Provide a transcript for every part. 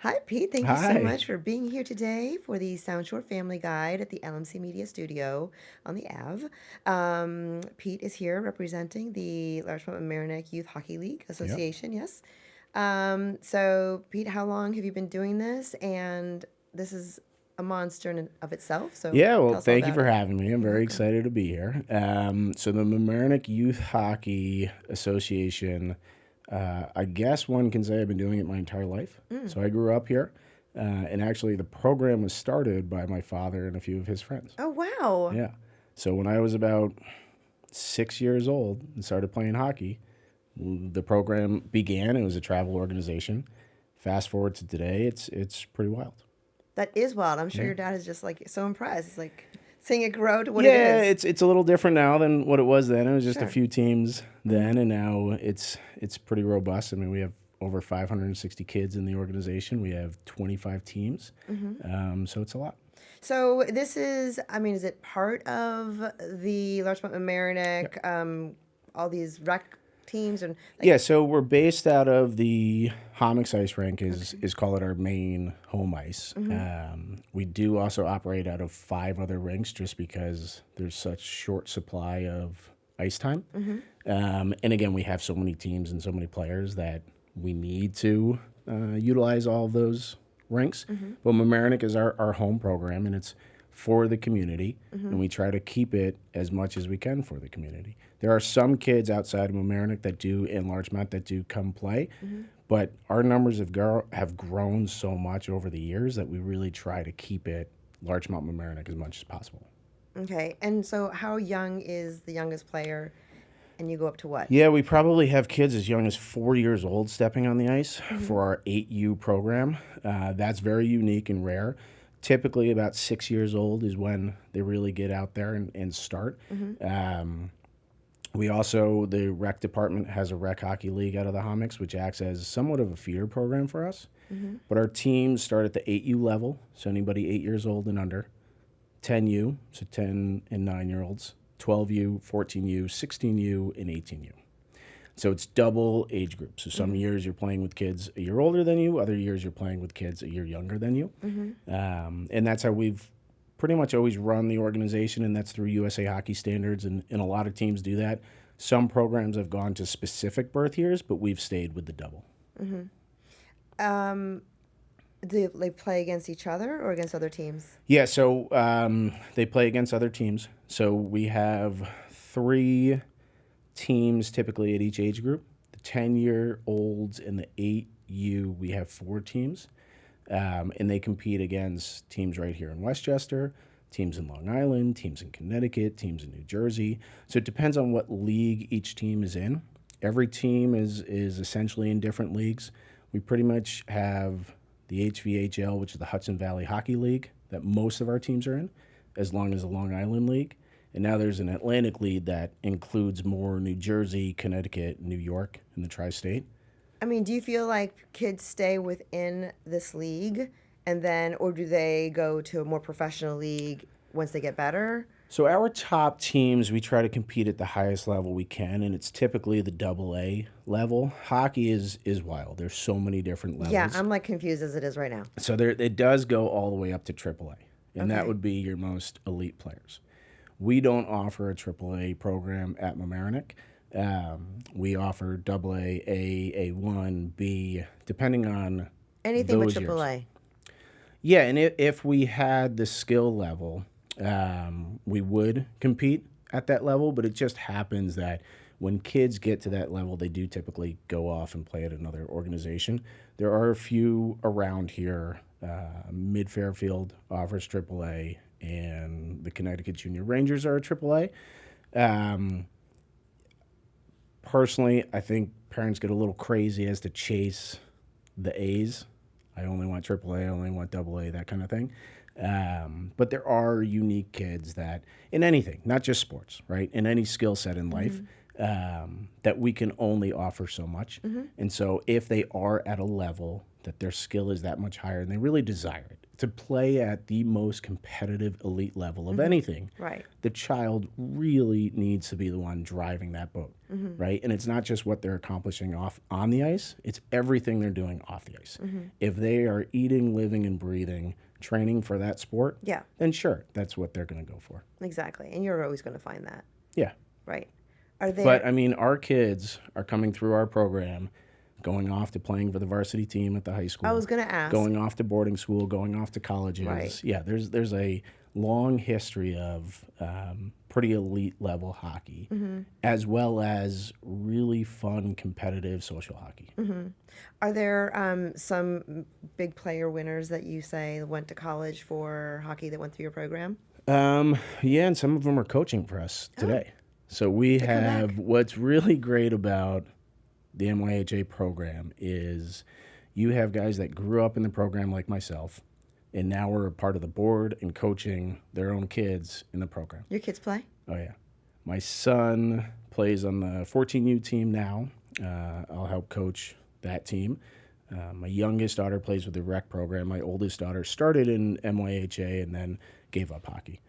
Hi, Pete. Thank you so Hi. much for being here today for the Sound Short Family Guide at the LMC Media Studio on the Ave. Pete is here representing the Larchmont Mamaroneck Youth Hockey League Yep. Association. Yes. So, Pete, how long have you been doing this? And this is a monster in and of itself. So, Yeah, well, tell us all thank you about for it. having me. I'm You're very welcome. excited to be here. So, the Mamaroneck Youth Hockey Association, I guess one can say I've been doing it my entire life. Mm. So, I grew up here, and actually, the program was started by my father and a few of his friends. Oh, wow. Yeah. So, when I was about 6 years old and started playing hockey, the program began. It was a travel organization. Fast forward to today, it's pretty wild. That is wild. I'm sure Yeah. your dad is just like so impressed. It's like seeing it grow to what it Yeah, is. it's a little different now than what it was then. It was just a Sure. few teams Hmm. then, and now it's pretty robust. I mean, we have over 560 kids in the organization. We have 25 teams, Hmm. so it's a lot. So this is, I mean, is it part of the Larchmont and Yep. Mamaroneck, all these rec teams and like, Yeah, so we're based out of the Homix Ice Rink okay. is call it our main home ice. Hmm. We do also operate out of 5 other rinks just because there's such short supply of ice time. Hmm. And again, we have so many teams and so many players that we need to utilize all of those rinks. Hmm. But Mamaroneck is our home program, and it's for the community, Hmm. and we try to keep it as much as we can for the community. There are some kids outside of Mamaroneck that do, in Larchmont, that do come play, Hmm. but our numbers have grown so much over the years that we really try to keep it Larchmont Mamaroneck as much as possible. Okay. And so how young is the youngest player and you go up to what? Yeah, we probably have kids as young as 4 years old stepping on the ice Hmm. for our 8U program. That's very unique and rare. Typically, about 6 years old is when they really get out there and start. Hmm. Um, we also, the rec department has a rec hockey league out of the Homix, which acts as somewhat of a feeder program for us. Hmm. But our teams start at the 8U level, so anybody 8 years old and under, 10U, so 10 and 9 year olds, 12U, 14U, 16U, and 18U. So it's double age group. So some Hmm. years you're playing with kids a year older than you, other years you're playing with kids a year younger than you. Hmm. And that's how we've pretty much always run the organization, and that's through USA Hockey Standards, and a lot of teams do that. Some programs have gone to specific birth years, but we've stayed with the double. Hmm. Um, do they play against each other or against other teams? Yeah, so they play against other teams. So we have 3 teams typically at each age group. The 10-year-olds and the 8U, we have 4 teams. And they compete against teams right here in Westchester, teams in Long Island, teams in Connecticut, teams in New Jersey. So it depends on what league each team is in. Every team is essentially in different leagues. We pretty much have the HVHL, which is the Hudson Valley Hockey League, that most of our teams are in, as long as the Long Island League. And now there's an Atlantic League that includes more New Jersey, Connecticut, New York, and the tri-state. I mean, do you feel like kids stay within this league and then, or do they go to a more professional league once they get better? So our top teams, we try to compete at the highest level we can, and it's typically the double A level. Hockey is wild. There's so many different Yeah, levels. I'm like confused as it is right now. So there it does go all the way up to triple A, and that Okay. would be your most elite players. We don't offer a triple A program at Mamaroneck. We offer double A, A1, B, depending on Anything but those years. AAA. Yeah, and if we had the skill level, we would compete at that level, but it just happens that when kids get to that level, they do typically go off and play at another organization. There are a few around here. Mid Fairfield offers AAA, and the Connecticut Junior Rangers are a AAA. Um, Personally, I think parents get a little crazy as to chase the A's. I only want AAA, I only want AA, that kind of thing. But there are unique kids that, in anything, not just sports, right? In any skill set in life, Hmm. that we can only offer so much. Hmm. And so if they are at a level that their skill is that much higher and they really desire it, to play at the most competitive elite level of anything, Right. the child really needs to be the one driving that boat, right? And it's not just what they're accomplishing off on the ice, it's everything they're doing off the ice. If they are eating, living, and breathing, training for that sport, Yeah, then sure, that's what they're going to go for. exactly. And you're always going to find that. Yeah. Right. Are there... But I mean, our kids are coming through our program, going off to playing for the varsity team at the high school. I was going to ask. Going off to boarding school, going off to colleges. Right. Yeah, there's a long history of pretty elite level hockey, as well as really fun competitive social hockey. Are there some big player winners that you say went to college for hockey that went through your program? Yeah, and some of them are coaching for us today. So we have, what's really great about the MYHA program is you have guys that grew up in the program like myself, and now we're a part of the board and coaching their own kids in the program. Your kids play? Oh, yeah. My son plays on the 14U team now. I'll help coach that team. My youngest daughter plays with the rec program. My oldest daughter started in MYHA and then gave up hockey.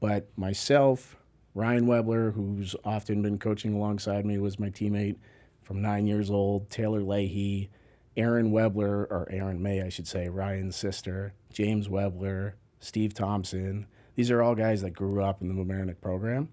But myself, Ryan Webler, who's often been coaching alongside me, was my teammate from 9 years old. Taylor Leahy, Aaron Webler, or Aaron May, I should say, Ryan's sister, James Webler, Steve Thompson. These are all guys that grew up in the Mamaroneck program.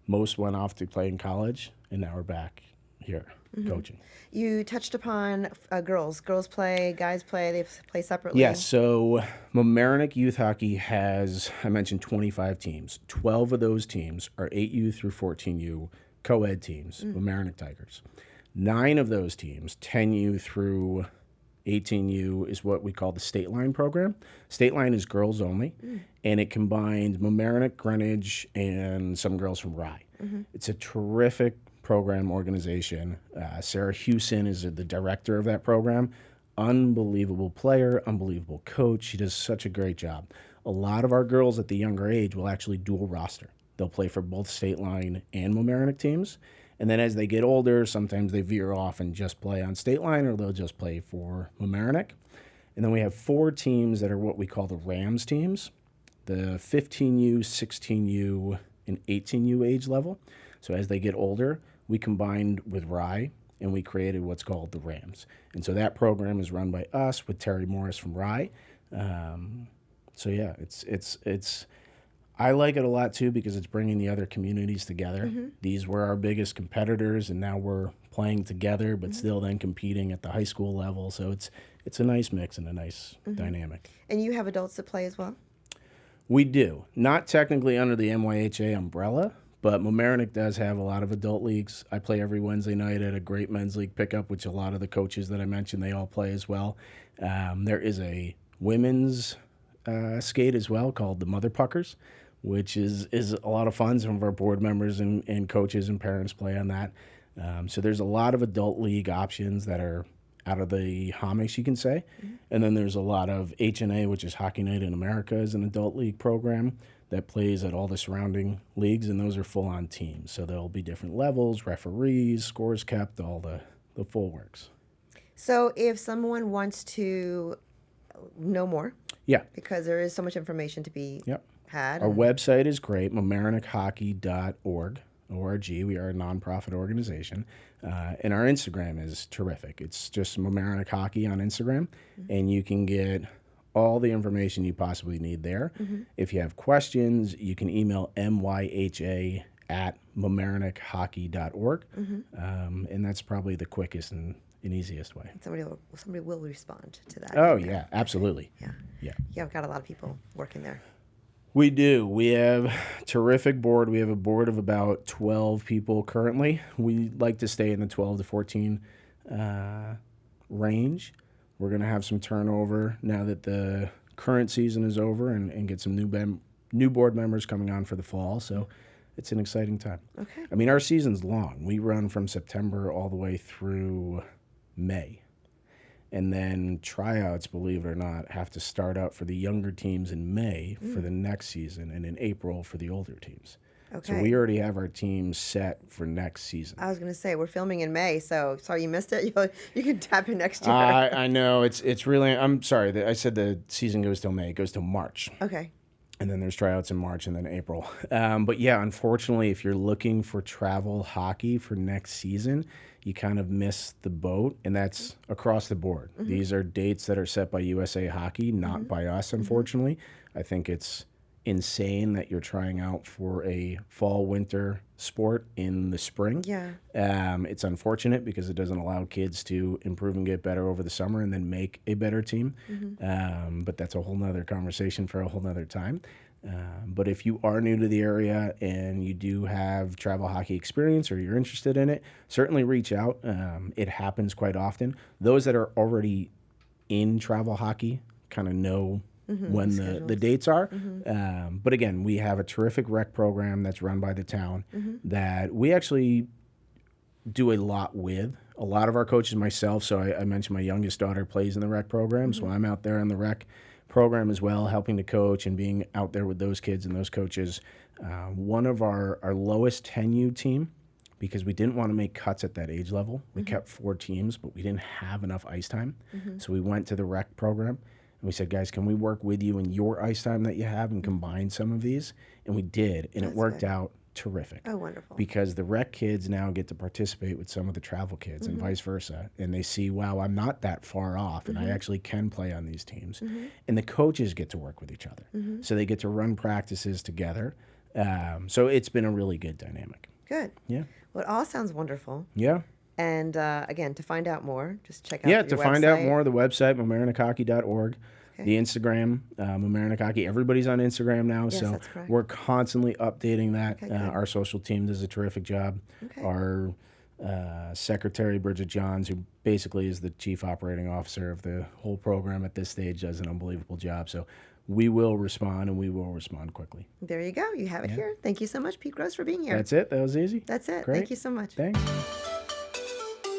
Most went off to play in college, and now we're back here coaching. You touched upon girls. Girls play, guys play, they play separately. Yes, so Mamaroneck Youth Hockey has, I mentioned 25 teams. 12 of those teams are 8U through 14U co-ed teams, Mamaroneck Tigers. 9 of those teams, 10U through 18U, is what we call the State Line program. State Line is girls only, and it combines Mamaroneck, Greenwich, and some girls from Rye. It's a terrific program organization. Sarah Hewson is the director of that program. Unbelievable player, unbelievable coach. She does such a great job. A lot of our girls at the younger age will actually dual roster. They'll play for both State Line and Mamaroneck teams. And then as they get older, sometimes they veer off and just play on State Line, or they'll just play for Mamaroneck. And then we have 4 teams that are what we call the Rams teams, the 15U, 16U, and 18U age level. So as they get older, we combined with Rye, and we created what's called the Rams. And so that program is run by us with Terry Morris from Rye. So yeah, it's I like it a lot too because it's bringing the other communities together. These were our biggest competitors, and now we're playing together, but still then competing at the high school level. So it's a nice mix and a nice dynamic. And you have adults that play as well? We do. Not technically under the MYHA umbrella, but Mamaroneck does have a lot of adult leagues. I play every Wednesday night at a great men's league pickup, which a lot of the coaches that I mentioned, they all play as well. There is a women's skate as well called the Mother Puckers, which is a lot of fun. Some of our board members and coaches and parents play on that. So there's a lot of adult league options that are out of the Hamish, you can say. And then there's a lot of HNA, which is Hockey Night in America, is an adult league program that plays at all the surrounding leagues, and those are full-on teams. So there'll be different levels, referees, scores kept, all the full works. So if someone wants to know more, Yeah. because there is so much information to be had. Our website is great, mamaroneckhockey.org. O-R-G. We are a nonprofit organization. And our Instagram is terrific. It's just Mamaroneck Hockey on Instagram, and you can get all the information you possibly need there. If you have questions, you can email myha@mamaroneckhockey.org, and that's probably the quickest and easiest way. Somebody will respond to that. Oh, yeah, absolutely. Yeah, I've got a lot of people working there. We do. We have a terrific board. We have a board of about 12 people currently. We like to stay in the 12 to 14 range. We're going to have some turnover now that the current season is over and get some new board members coming on for the fall. So it's an exciting time. Okay. I mean, our season's long. We run from September all the way through May. And then tryouts, believe it or not, have to start out for the younger teams in May for the next season, and in April for the older teams. So Okay. we already have our team set for next season. I was going to say, we're filming in May, so sorry you missed it. You can tap in next year. I know it's really. I'm sorry. I said the season goes till May. It goes till March. Okay. And then there's tryouts in March and then April. But yeah, unfortunately, if you're looking for travel hockey for next season, you kind of miss the boat, and that's across the board. These are dates that are set by USA Hockey, not by us, unfortunately. I think it's insane that you're trying out for a fall-winter sport in the spring. Yeah. It's unfortunate because it doesn't allow kids to improve and get better over the summer and then make a better team. But that's a whole nother conversation for a whole nother time. But if you are new to the area and you do have travel hockey experience or you're interested in it, certainly reach out. It happens quite often. Those that are already in travel hockey kind of know when the dates are. But again, we have a terrific rec program that's run by the town that we actually do a lot with. A lot of our coaches, myself, so I mentioned my youngest daughter plays in the rec program, so I'm out there in the rec program as well, helping to coach and being out there with those kids and those coaches. One of our lowest 10U team, because we didn't want to make cuts at that age level, we kept 4 teams, but we didn't have enough ice time. So we went to the rec program. And we said, guys, can we work with you in your ice time that you have and combine some of these? And we did, and it worked out terrific. Oh, wonderful. Because the rec kids now get to participate with some of the travel kids and vice versa. And they see, wow, I'm not that far off, and I actually can play on these teams. And the coaches get to work with each other. So they get to run practices together. So it's been a really good dynamic. Good. Yeah. Well, it all sounds wonderful. Yeah. And again, to find out more, just check out Yeah, your to website. find out more, the website, mamaroneckhockey.org. Okay. The Instagram, Mamaroneck Hockey. Everybody's on Instagram now, Yes, so that's correct. we're constantly updating that. Okay, good. Our social team does a terrific job. Okay. Our secretary, Bridget Johns, who basically is the chief operating officer of the whole program at this stage, does an unbelievable job. So we will respond, and we will respond quickly. There you go. You have it here. Thank you so much, Pete Gross, for being here. That's it. That was easy. That's it. Great. Thank you so much. Thanks.